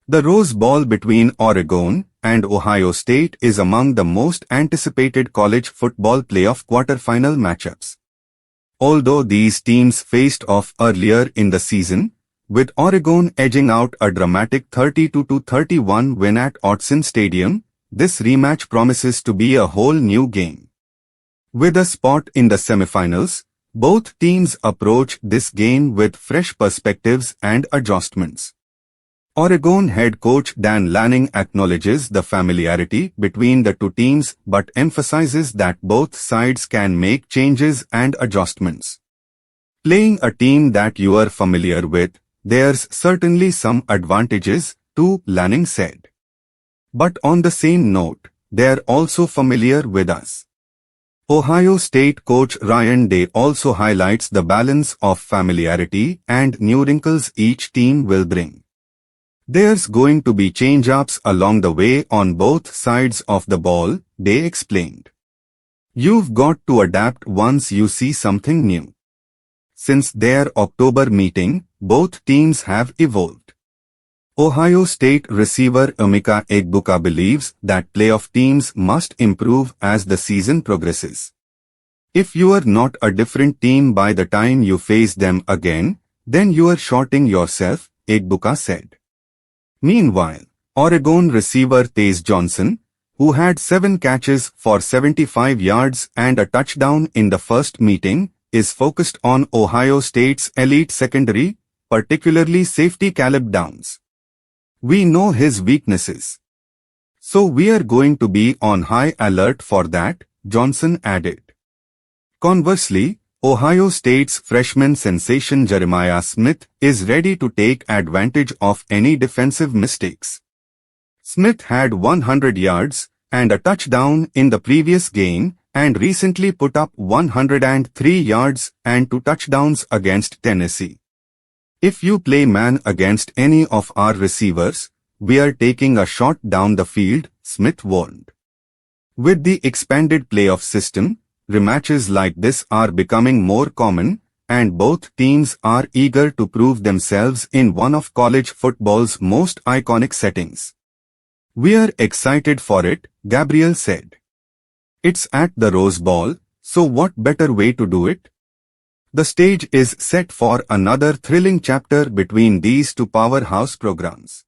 The Rose Bowl between Oregon and Ohio State is among the most anticipated college football playoff quarterfinal matchups. Although these teams faced off earlier in the season, with Oregon edging out a dramatic 32-31 win at Autzen Stadium, this rematch promises to be a whole new game. With a spot in the semifinals, both teams approach this game with fresh perspectives and adjustments. Oregon head coach Dan Lanning acknowledges the familiarity between the two teams but emphasizes that both sides can make changes and adjustments. Playing a team that you are familiar with, there's certainly some advantages, too, Lanning said. But on the same note, they're also familiar with us. Ohio State coach Ryan Day also highlights the balance of familiarity and new wrinkles each team will bring. There's going to be change-ups along the way on both sides of the ball, Day explained. You've got to adapt once you see something new. Since their October meeting, both teams have evolved. Ohio State receiver Emeka Egbuka believes that playoff teams must improve as the season progresses. If you are not a different team by the time you face them again, then you are shorting yourself, Egbuka said. Meanwhile, Oregon receiver Tez Johnson, who had 7 catches for 75 yards and a touchdown in the first meeting, is focused on Ohio State's elite secondary, particularly safety Caleb Downs. We know his weaknesses. So we are going to be on high alert for that, Johnson added. Conversely, Ohio State's freshman sensation Jeremiah Smith is ready to take advantage of any defensive mistakes. Smith had 100 yards and a touchdown in the previous game and recently put up 103 yards and 2 touchdowns against Tennessee. If you play man against any of our receivers, we are taking a shot down the field, Smith warned. With the expanded playoff system, rematches like this are becoming more common, and both teams are eager to prove themselves in one of college football's most iconic settings. We are excited for it, Gabriel said. It's at the Rose Bowl, so what better way to do it? The stage is set for another thrilling chapter between these two powerhouse programs.